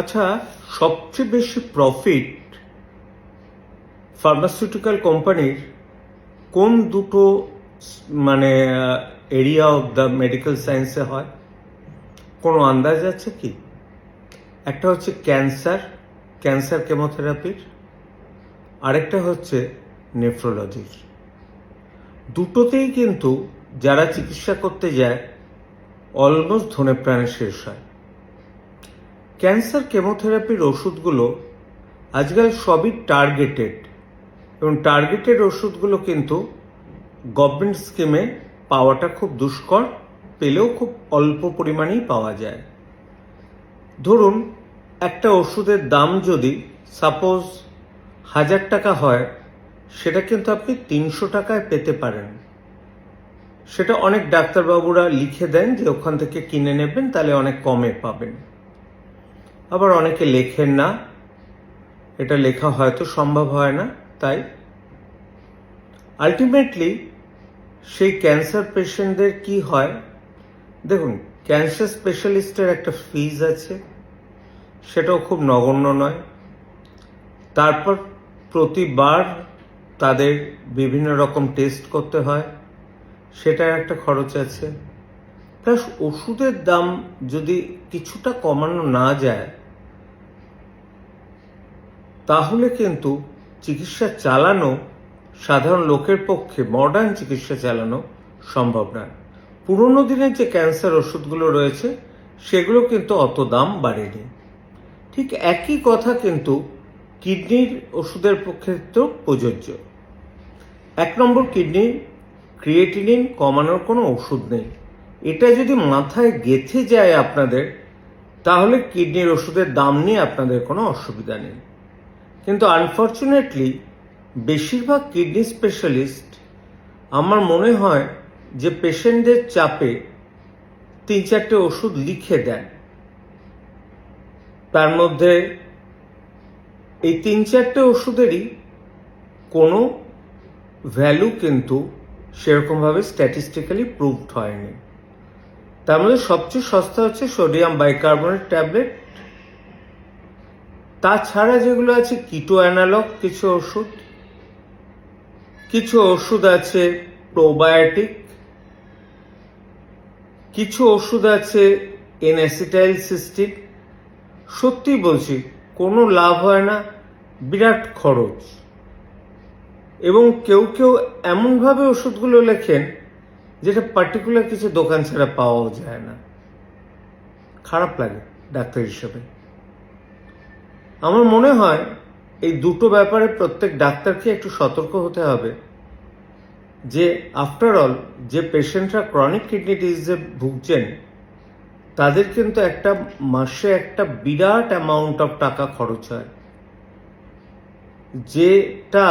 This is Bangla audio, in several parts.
আচ্ছা, সবচেয়ে বেশি প্রফিট ফার্মাসিউটিক্যাল কোম্পানির কোন দুটো এরিয়া অফ দ্য মেডিকেল সায়েন্সে হয়? কোনো আন্দাজ আছে কি? একটা হচ্ছে ক্যান্সার কেমোথেরাপির, আরেকটা হচ্ছে নেফ্রোলজির। দুটোতেই কিন্তু যারা চিকিৎসা করতে যায় অলমোস্ট ধনে প্রাণে শেষ হয়। ক্যান্সার কেমোথেরাপির ওষুধগুলো আজকাল সবই টার্গেটেড, এবং টার্গেটেড ওষুধগুলো কিন্তু গভর্নমেন্ট স্কিমে পাওয়াটা খুব দুষ্কর, পেলেও খুব অল্প পরিমাণেই পাওয়া যায়। ধরুন একটা ওষুধের দাম যদি সাপোজ 1000 টাকা হয়, সেটা কিন্তু আপনি 300 টাকায় পেতে পারেন। সেটা অনেক ডাক্তারবাবুরা লিখে দেন যে ওখান থেকে কিনে নেবেন, তাহলে অনেক কমে পাবেন। আবার অনেকে লেখেন না, এটা লেখা হয়তো সম্ভব হয় না, তাই আলটিমেটলি সেই ক্যান্সার পেশেন্টদের কি হয়, দেখুন ক্যান্সার স্পেশালিস্টের একটা ফিজ আছে, সেটাও খুব নগণ্য নয়। তারপর প্রতিবার তাদের বিভিন্ন রকম টেস্ট করতে হয়, সেটার একটা খরচ আছে। প্লাস ওষুধের দাম যদি কিছুটা কমানো না যায়, তাহলে কিন্তু চিকিৎসা চালানো সাধারণ লোকের পক্ষে, মডার্ন চিকিৎসা চালানো সম্ভব নয়। পুরোনো দিনের যে ক্যান্সার ওষুধগুলো রয়েছে সেগুলো কিন্তু অত দাম বাড়েনি। ঠিক একই কথা কিন্তু কিডনির ওষুধের পক্ষে তো প্রযোজ্য। 1 নম্বর, কিডনির ক্রিয়েটিনিন কমানোর কোনো ওষুধ নেই। এটা যদি মাথায় গেঁথে যায় আপনাদের, তাহলে কিডনির ওষুধের দাম নিয়ে আপনাদের কোনো অসুবিধা নেই। কিন্তু আনফর্চুনেটলি বেশিরভাগ কিডনি স্পেশালিস্ট আমার মনে হয় যে পেশেন্টদের চাপে 3-4টে ওষুধ লিখে দেন। তার মধ্যে এই 3-4টে ওষুধেরই কোনো ভ্যালু কিন্তু সেরকমভাবে স্ট্যাটিস্টিক্যালি প্রুভড হয়নি। তার মধ্যে সবচেয়ে সস্তা হচ্ছে সোডিয়াম বাইকার্বনেট ট্যাবলেট। তাছাড়া যেগুলো আছে কিটো অ্যানালগ কিছু ওষুধ আছে প্রোবায়োটিক, কিছু ওষুধ আছে এনঅ্যাসিটাইলসিস্টিন। সত্যি বলছি, কোনো লাভ হয় না, বিরাট খরচ। এবং কেউ কেউ এমনভাবে ওষুধগুলো লেখেন যেটা পার্টিকুলার কিছু দোকান ছাড়া পাওয়াও যায় না। খারাপ লাগে ডাক্তার হিসেবে। আমার মনে হয় এই দুটো ব্যাপারে প্রত্যেক ডাক্তারকে একটু সতর্ক হতে হবে যে আফটার অল যে পেশেন্টরা ক্রনিক কিডনি ডিজিজে ভুগছেন, তাদের কিন্তু একটা মাসে একটা বিরাট অ্যামাউন্ট অফ টাকা খরচ হয়, যেটা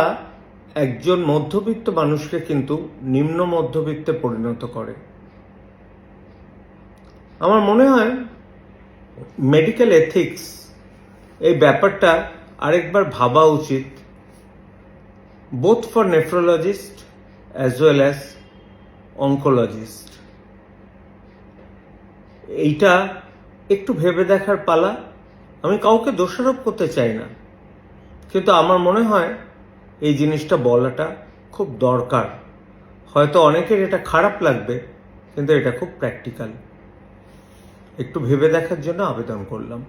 একজন মধ্যবিত্ত মানুষকে কিন্তু নিম্ন মধ্যবিত্তে পরিণত করে। আমার মনে হয় মেডিকেল এথিক্স এই ব্যাপারটা আরেকবার ভাবা উচিত, both for nephrologist as well as oncologist. এইটা একটু ভেবে দেখার পালা। আমি কাউকে দোষারোপ করতে চাই না, কিন্তু আমার মনে হয় এই জিনিসটা বলাটা খুব দরকার। হয়তো অনেকের এটা খারাপ লাগবে, কিন্তু এটা খুব প্র্যাকটিক্যাল। একটু ভেবে দেখার জন্য আবেদন করলাম।